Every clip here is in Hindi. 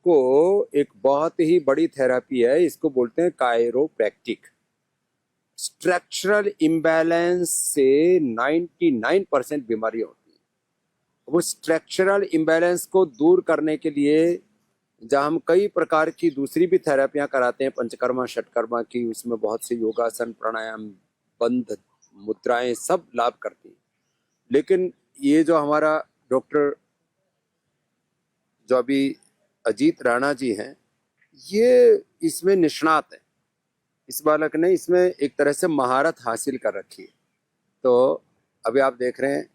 आपको एक बहुत ही बड़ी थेरेपी है, इसको बोलते हैं कायरोप्रैक्टिक। स्ट्रक्चरल इम्बैलेंस से 99% बीमारी होती है। वो स्ट्रक्चरल इम्बैलेंस को दूर करने के लिए जहाँ हम कई प्रकार की दूसरी भी थेरेपियां कराते हैं, पंचकर्मा षटकर्मा की, उसमें बहुत से योगासन प्राणायाम बंध मुद्राएं सब लाभ करती हैं। लेकिन ये जो हमारा डॉक्टर जो अभी अजीत राणा जी हैं, ये इसमें निष्णात है। इस बालक ने इसमें एक तरह से महारत हासिल कर रखी है। तो अभी आप देख रहे हैं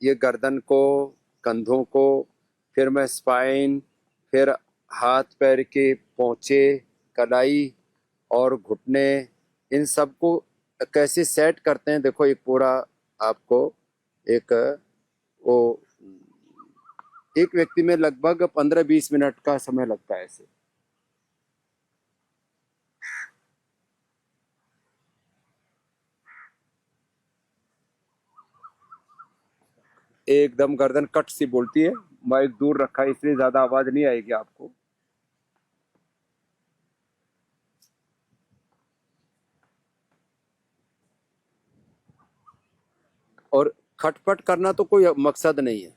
ये गर्दन को, कंधों को, फिर मैं स्पाइन, फिर हाथ पैर के पोंचे, कलाई और घुटने, इन सब को कैसे सेट करते हैं। देखो एक पूरा आपको एक वो एक व्यक्ति में लगभग 15-20 मिनट का समय लगता है ऐसे। एकदम गर्दन कट सी बोलती है। माइक दूर रखा है इसलिए ज्यादा आवाज नहीं आएगी आपको। और खटपट करना तो कोई मकसद नहीं है,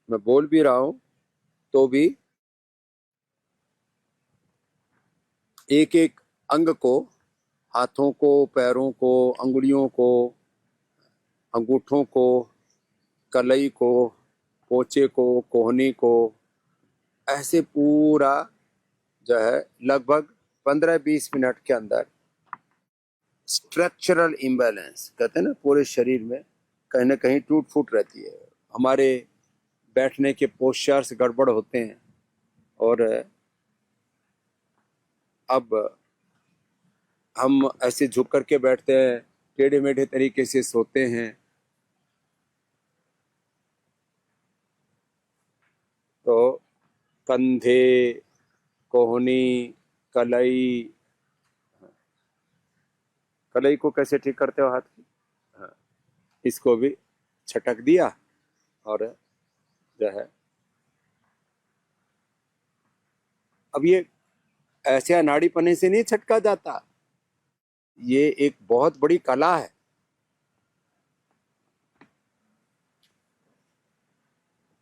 मैं बोल भी रहा हूं तो भी एक एक अंग को, हाथों को, पैरों को, अंगुलियों को, अंगूठों को, कलाई को, पोचे को, कोहनी को, ऐसे पूरा जो है लगभग 15-20 मिनट के अंदर स्ट्रक्चरल इम्बैलेंस कहते हैं ना, पूरे शरीर में कहीं ना कहीं टूट फूट रहती है। हमारे बैठने के पोस्चर्स गड़बड़ होते हैं और अब हम ऐसे झुक करके बैठते हैं, टेढ़े मेढ़े तरीके से सोते हैं। तो कंधे, कोहनी, कलाई, कलाई को कैसे ठीक करते हो हाथ की? हाँ, इसको भी छटक दिया और जो है, अब ये ऐसे अनाड़ी पने से नहीं छटका जाता, ये एक बहुत बड़ी कला है।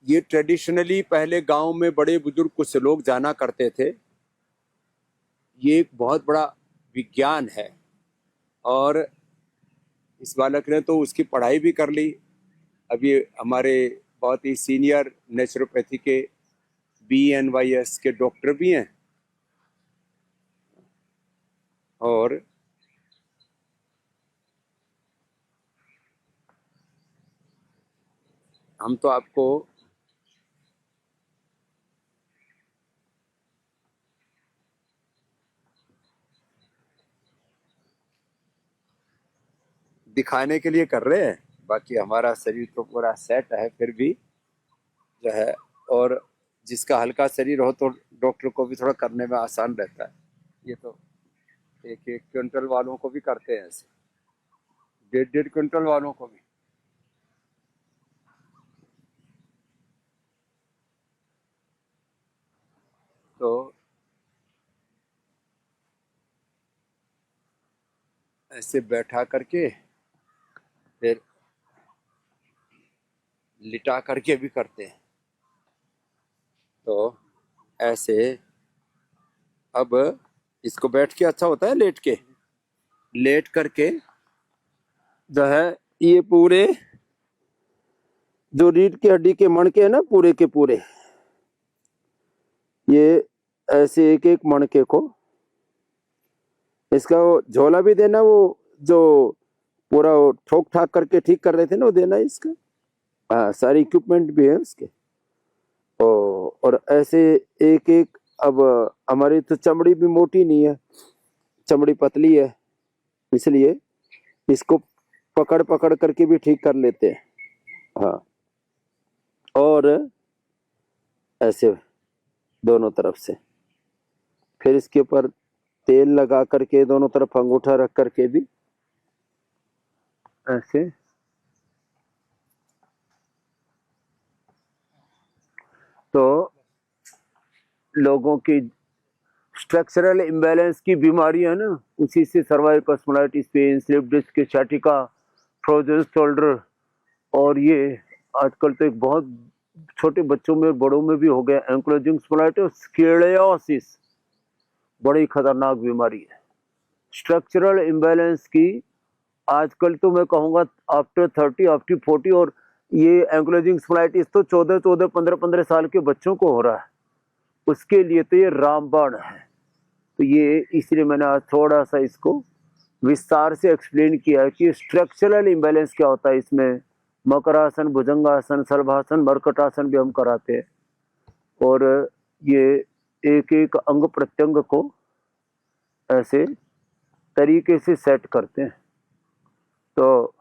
ये ट्रेडिशनली पहले गांव में बड़े बुजुर्ग कुछ लोग जाना करते थे। ये एक बहुत बड़ा विज्ञान है और इस बालक ने तो उसकी पढ़ाई भी कर ली। अब ये हमारे बहुत ही सीनियर नेचुरोपैथी के BNYS के डॉक्टर भी हैं और हम तो आपको दिखाने के लिए कर रहे हैं, बाकी हमारा शरीर तो पूरा सेट है फिर भी जो है। और जिसका हल्का शरीर हो तो डॉक्टर को भी थोड़ा करने में आसान रहता है। ये तो 1-1 क्विंटल वालों को भी करते हैं ऐसे, 1.5-1.5 क्विंटल वालों को भी। तो ऐसे बैठा करके फिर लिटा करके भी करते हैं। तो ऐसे अब इसको बैठ के अच्छा होता है, लेट के, लेट करके जो है ये पूरे जो रीढ़ की हड्डी के मणके है ना, पूरे के पूरे, ये ऐसे एक एक मणके को, इसका वो झोला भी देना, वो जो पूरा वो ठोक ठाक करके ठीक कर रहे थे ना, वो देना इसका। हाँ, सारी इक्विपमेंट भी है उसके। और ऐसे एक एक, अब हमारी तो चमड़ी भी मोटी नहीं है, चमड़ी पतली है, इसलिए इसको पकड़ पकड़ करके भी ठीक कर लेते हैं। हाँ, और ऐसे दोनों तरफ से, फिर इसके ऊपर तेल लगा करके दोनों तरफ अंगूठा रख करके भी ऐसे। तो लोगों की स्ट्रक्चरल इम्बैलेंस की बीमारी है ना, उसी से cervical spondylitis, pain, slip disc, sciatica, frozen shoulder, और ये आजकल तो एक बहुत छोटे बच्चों में बड़ों में भी हो गया एंक्लोजिंग स्पॉन्डिलाइटिस, स्क्लेरोसिस, बड़ी खतरनाक बीमारी है। स्ट्रक्चरल इम्बैलेंस की आजकल तो मैं कहूँगा आफ्टर 30, आफ्टर 40, और ये एंक्लोजिंग स्पॉन्डिलाइटिस तो 14, 15 साल के बच्चों को हो रहा है। उसके लिए तो ये रामबाण है। तो ये इसलिए मैंने आज थोड़ा सा इसको विस्तार से एक्सप्लेन किया है कि स्ट्रक्चरल इम्बैलेंस क्या होता है। इसमें मकरासन, भुजंगासन, शलभासन, मरकटासन भी हम कराते हैं, और ये एक एक अंग प्रत्यंग को ऐसे तरीके से सेट करते हैं। तो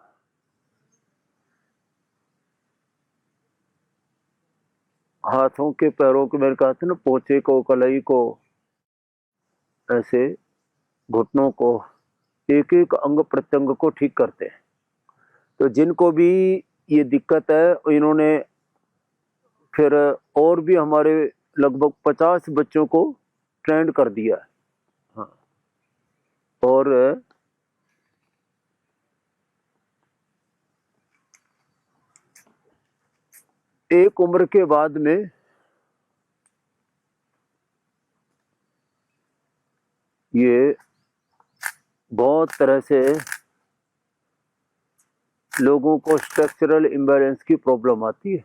हाथों के, पैरों के, मैंने कहा था ना, पोचे को, कलाई को, ऐसे घुटनों को, एक एक अंग प्रत्यंग को ठीक करते हैं। तो जिनको भी ये दिक्कत है, इन्होंने फिर और भी हमारे लगभग 50 बच्चों को ट्रेंड कर दिया है। हाँ, और एक उम्र के बाद में ये बहुत तरह से लोगों को स्ट्रक्चरल इम्बैलेंस की प्रॉब्लम आती है।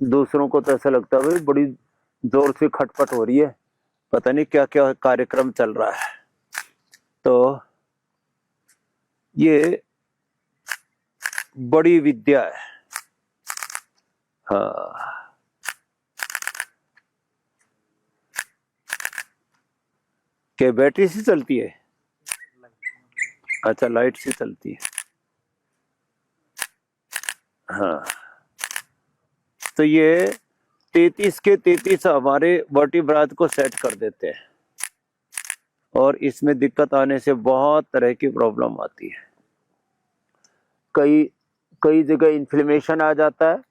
दूसरों को तो ऐसा लगता है भाई बड़ी जोर से खटपट हो रही है, पता नहीं क्या क्या कार्यक्रम चल रहा है। तो ये बड़ी विद्या है। हाँ, क्या बैटरी से चलती है? अच्छा, लाइट से चलती है। हाँ, तो ये 33 के 33 हमारे वर्टिब्राज को सेट कर देते हैं, और इसमें दिक्कत आने से बहुत तरह की प्रॉब्लम आती है। कई कई जगह इन्फ्लेमेशन आ जाता है,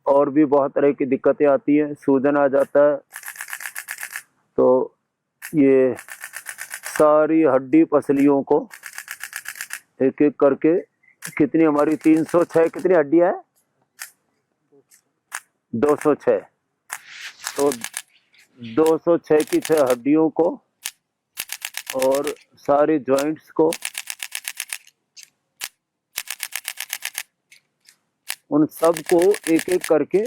और भी बहुत तरह की दिक्कतें आती हैं, सूजन आ जाता है। तो ये सारी हड्डी पसलियों को एक एक करके, कितनी हमारी 306 कितनी हड्डियां है? 206। तो 206 की 6 हड्डियों को और सारे जॉइंट्स को, उन सब को एक एक करके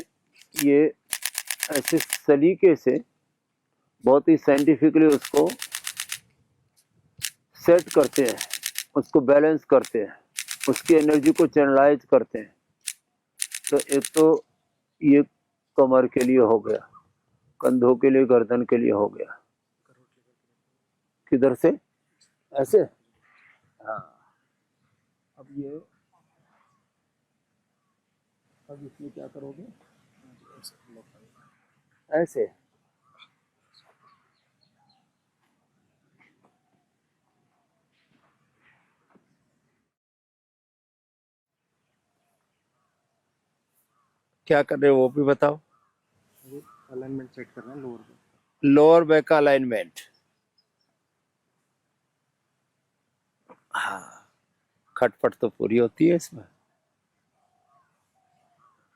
ये ऐसे सलीके से बहुत ही साइंटिफिकली उसको सेट करते हैं, उसको बैलेंस करते हैं, उसकी एनर्जी को चैनलाइज करते हैं। तो एक तो ये कमर के लिए हो गया, कंधों के लिए, गर्दन के लिए हो गया। किधर से? ऐसे? हाँ। अब ये, अब इसमें क्या करोगे? ऐसे। क्या कर रहे हो वो भी बताओ। अलाइनमेंट सेट करना है लोअर में। लोअर बैक का अलाइनमेंट। हाँ, खटपट तो पूरी होती है इसमें।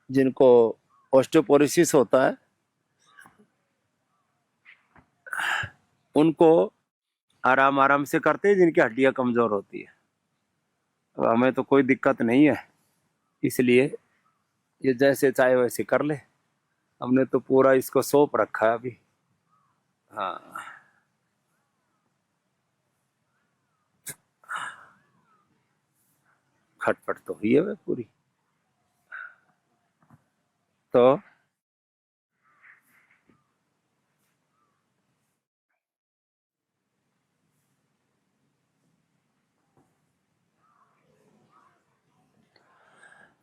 जिनको ऑस्टियोपोरोसिस होता है उनको आराम आराम से करते हैं, जिनकी हड्डियां कमजोर होती है। अब हमें तो कोई दिक्कत नहीं है, इसलिए ये जैसे चाहे वैसे कर ले। हमने तो पूरा इसको सौंप रखा है अभी। हाँ, खटपट तो हुई है वे पूरी। तो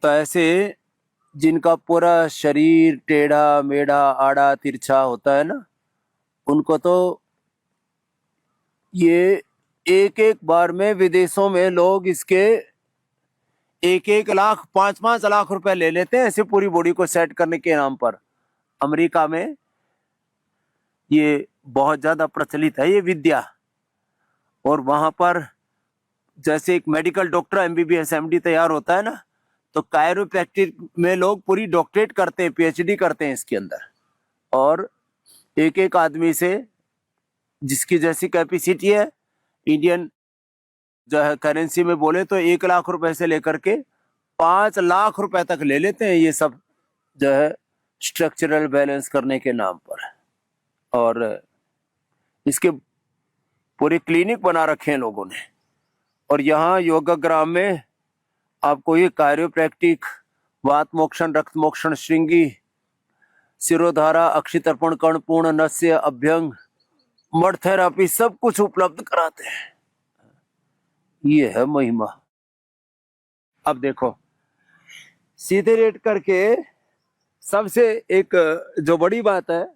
ऐसे जिनका पूरा शरीर टेढ़ा मेढ़ा आड़ा तिरछा होता है ना, उनको तो ये एक एक बार में विदेशों में लोग इसके 1-1 लाख 5-5 लाख रुपए ले लेते हैं ऐसे पूरी बॉडी को सेट करने के नाम पर। अमेरिका में ये बहुत ज्यादा प्रचलित है ये विद्या। और वहां पर जैसे एक मेडिकल डॉक्टर एमबीबीएस एमडी तैयार होता है ना, तो कायरोप्रैक्टिक में लोग पूरी डॉक्टरेट करते हैं, पीएचडी करते हैं इसके अंदर। और एक एक आदमी से जिसकी जैसी कैपेसिटी है, इंडियन जो है करेंसी में बोले तो 1 लाख रुपए से लेकर के 5 लाख रुपए तक ले लेते हैं ये सब जो है स्ट्रक्चरल बैलेंस करने के नाम पर। और इसके पूरे क्लिनिक बना रखे हैं लोगों ने। और यहाँ योगाग्राम में आपको ये कायरोप्रैक्टिक, वात मोक्षण, रक्त मोक्षण, श्रृंगी, सिरोधारा, अक्षितर्पण, कर्णपूर्ण, नस्य, अभ्यंग, मड थेरापी सब कुछ उपलब्ध कराते हैं। ये है महिमा। अब देखो सीधे रेट करके सबसे एक जो बड़ी बात है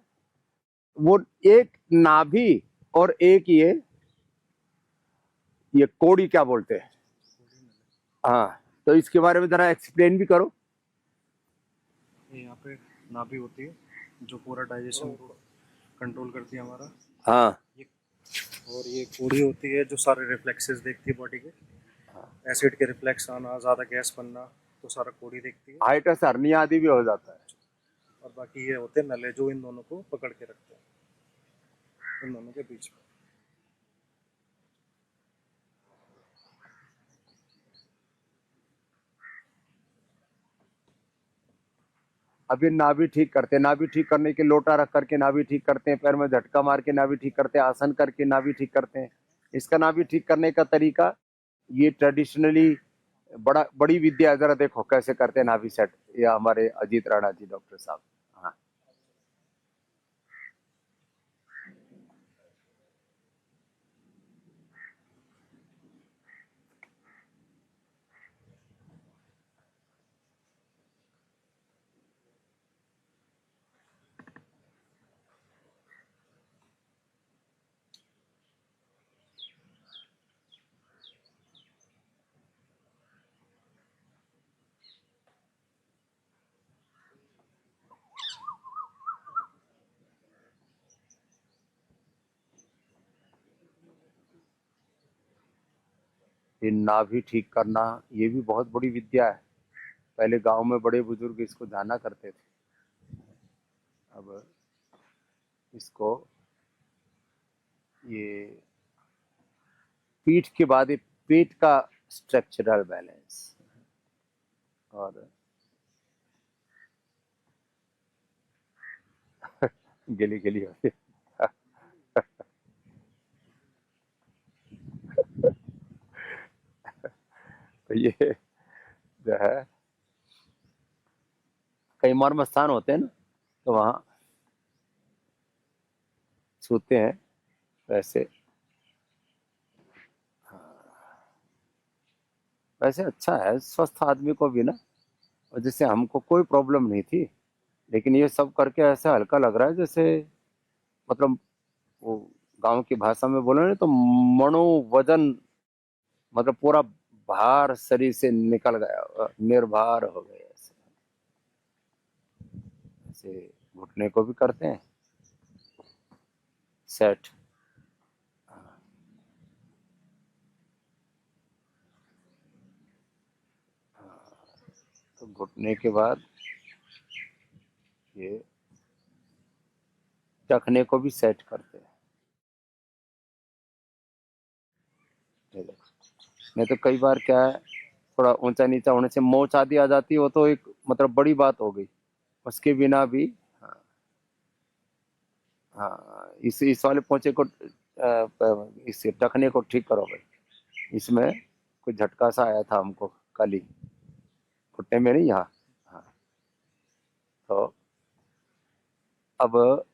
वो एक नाभि और एक ये कोड़ी क्या बोलते हैं। हाँ, तो इसके बारे में जरा एक्सप्लेन भी करो। ये यहाँ पे नाभि होती है जो पूरा डाइजेशन को कंट्रोल करती है हमारा। हाँ, ये और ये कोड़ी होती है जो सारे रिफ्लेक्सेस देखती है बॉडी के। एसिड के रिफ्लेक्स आना, ज़्यादा गैस बनना, तो सारा कोड़ी देखती है। हाइटस हर्निया आदि भी हो जाता है। और बाकी ये होते हैं नले जो इन दोनों को पकड़ के रखते हैं, इन दोनों के बीच में। अब ये नाभि ठीक करते हैं, नाभि ठीक करने के लोटा रख करके नाभि ठीक करते हैं, पैर में झटका मार के नाभि ठीक करते हैं, आसन करके नाभि ठीक करते हैं। इसका नाभि ठीक करने का तरीका ये ट्रेडिशनली बड़ी विद्या है। जरा देखो कैसे करते हैं नाभि सेट, या हमारे अजीत राणा जी डॉक्टर साहब। हाँ, ये नाभि ठीक करना ये भी बहुत बड़ी विद्या है। पहले गांव में बड़े बुजुर्ग इसको जाना करते थे। अब इसको ये पीठ के बाद ये पेट का स्ट्रक्चरल बैलेंस और गिली गिली होती है। तो ये जो है कई मर्म स्थान होते हैं ना, तो वहां छूते हैं वैसे। वैसे अच्छा है स्वस्थ आदमी को भी ना, और जैसे हमको कोई प्रॉब्लम नहीं थी, लेकिन ये सब करके ऐसा हल्का लग रहा है जैसे मतलब वो गांव की भाषा में बोले ना तो मनो वजन, मतलब पूरा भार शरीर से निकल गया, निर्भार हो गए। ऐसे ऐसे घुटने को भी करते हैं सेट। तो घुटने के बाद ये टखने को भी सेट करते हैं। ये देखो, नहीं तो कई बार क्या है थोड़ा ऊंचा नीचा होने से मोच आदि आ जाती है, वो तो एक मतलब बड़ी बात हो गई। उसके बिना भी हाँ, हाँ इस वाले पोंचे को इस टखने को ठीक करो भाई। इसमें कुछ झटका सा आया था हमको कल ही, घुटने में नहीं, यहाँ। हाँ, तो अब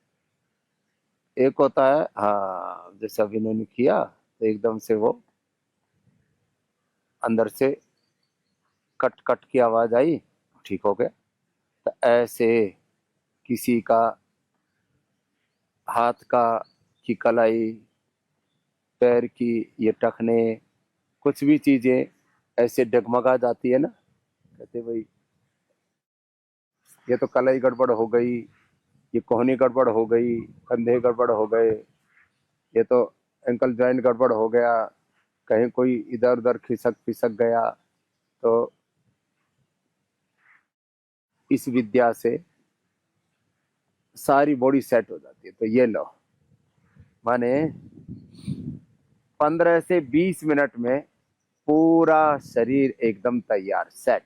एक होता है हाँ जैसे अभी इन्होंने किया तो एकदम से वो अंदर से कट कट की आवाज आई, ठीक हो गया। तो ऐसे किसी का हाथ का की कलाई, पैर की ये टखने, कुछ भी चीजें ऐसे डगमगा जाती है ना, कहते भाई ये तो कलाई गड़बड़ हो गई, ये कोहनी गड़बड़ हो गई, कंधे गड़बड़ हो गए, ये तो एंकल जॉइंट गड़बड़ हो गया, कहीं कोई इधर उधर खिसक पिसक गया। तो इस विद्या से सारी बॉडी सेट हो जाती है। तो ये लो, माने 15 से 20 मिनट में पूरा शरीर एकदम तैयार, सेट।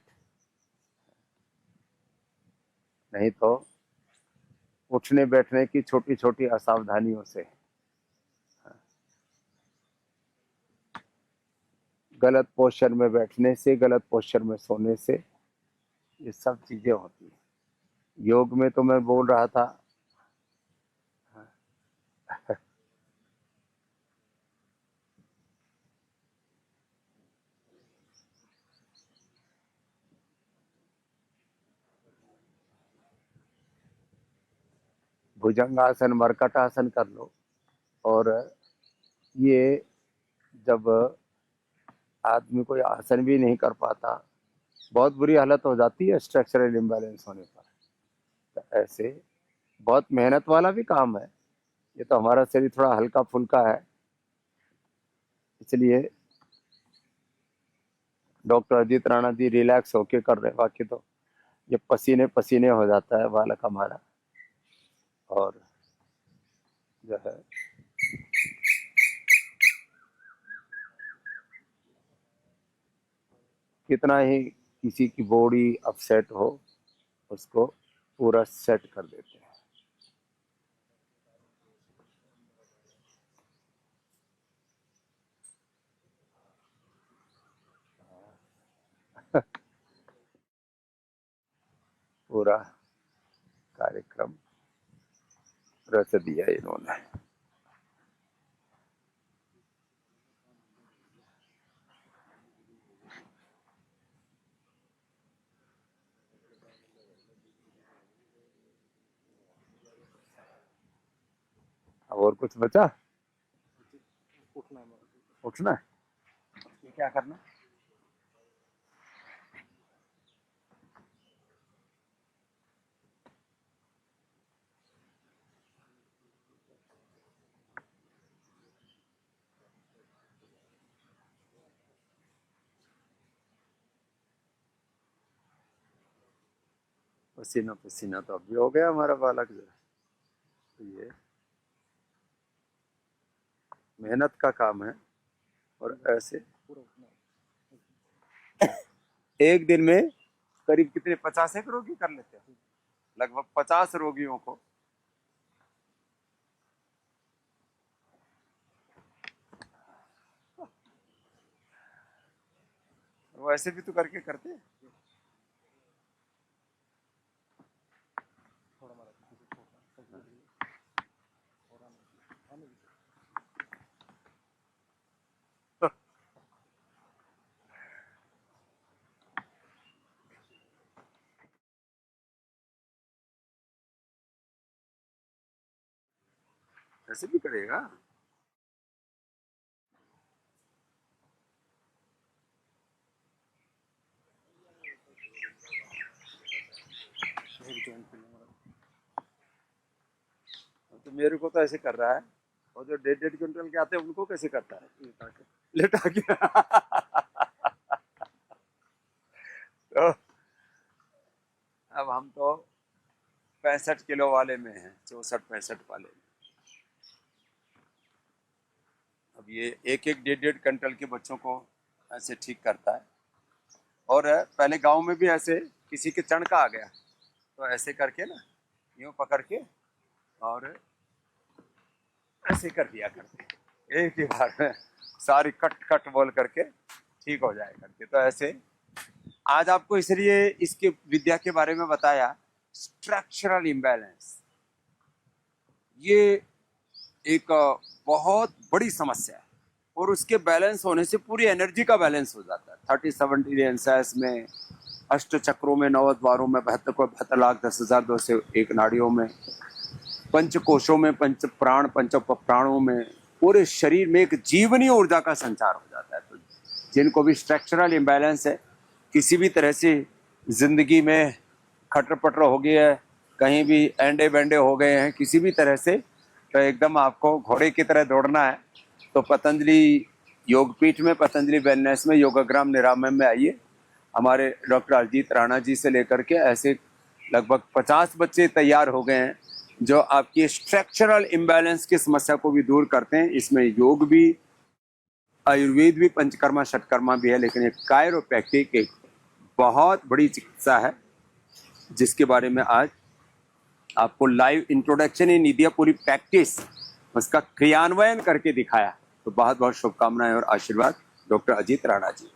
नहीं तो उठने बैठने की छोटी छोटी असावधानियों से, गलत पोस्चर में बैठने से, गलत पोस्चर में सोने से ये सब चीजें होती है। योग में तो मैं बोल रहा था भुजंगासन, मरकटासन कर लो। और ये जब आदमी कोई आसन भी नहीं कर पाता, बहुत बुरी हालत हो जाती है स्ट्रक्चरल इम्बैलेंस होने पर। तो ऐसे बहुत मेहनत वाला भी काम है। ये तो हमारा शरीर थोड़ा हल्का फुल्का है, इसलिए डॉक्टर अजीत राणा जी रिलैक्स होके कर रहे हैं। बाकी तो ये पसीने पसीने हो जाता है बालक हमारा। और जो है कितना ही किसी की बॉडी अपसेट हो, उसको पूरा सेट कर देते हैं। पूरा कार्यक्रम रच दिया इन्होंने। अब और कुछ बचा? उठना है? ये क्या करना? पसीना पसीना तो अभी हो गया हमारा बालक जो। तो ये मेहनत का काम है। और ऐसे एक दिन में करीब कितने 50 रोगी कर लेते हैं, लगभग 50 रोगियों को। वैसे भी तो करके करते हैं। ऐसे भी करेगा। तो मेरे को तो ऐसे कर रहा है, और जो 1.5 क्विंटल के आते हैं उनको कैसे करता है? लेटा के तो अब हम तो 65 किलो वाले में हैं, 64-65 वाले में। अब ये एक 1.5 क्विंटल के बच्चों को ऐसे ठीक करता है। और पहले गांव में भी ऐसे किसी के चण का आ गया तो ऐसे करके ना, यूं पकड़ के और ऐसे कर दिया करते, एक ही बार में सारी कट कट बोल करके ठीक हो जाए करके। तो ऐसे आज आपको इसलिए इसके विद्या के बारे में बताया। स्ट्रक्चरल इम्बैलेंस ये एक बहुत बड़ी समस्या है, और उसके बैलेंस होने से पूरी एनर्जी का बैलेंस हो जाता है। 30-70 एंसाइस में, अष्ट चक्रों में, 9 द्वारों में, 72,72,10,201 नाड़ियों में, पंच कोशों में, पंच प्राण, पंच प्राणों में, पूरे शरीर में एक जीवनी ऊर्जा का संचार हो जाता है। तो जिनको भी स्ट्रक्चरल इम्बैलेंस है, किसी भी तरह से जिंदगी में खटर पटर हो गई है, कहीं भी एंडे बेंडे हो गए हैं किसी भी तरह से, तो एकदम आपको घोड़े की तरह दौड़ना है तो पतंजलि योगपीठ में, पतंजलि वेलनेस में, योगाग्राम निरामयम में आइए। हमारे डॉक्टर अजीत राणा जी से लेकर के ऐसे लगभग 50 बच्चे तैयार हो गए हैं जो आपकी स्ट्रक्चरल इम्बैलेंस की समस्या को भी दूर करते हैं। इसमें योग भी, आयुर्वेद भी, पंचकर्मा षटकर्मा भी है, लेकिन एक कायरोप्रैक्टिक एक बहुत बड़ी चिकित्सा है जिसके बारे में आज आपको लाइव इंट्रोडक्शन ही नहीं दिया, पूरी प्रैक्टिस उसका क्रियान्वयन करके दिखाया। तो बहुत बहुत शुभकामनाएं और आशीर्वाद डॉक्टर अजीत राणा जी।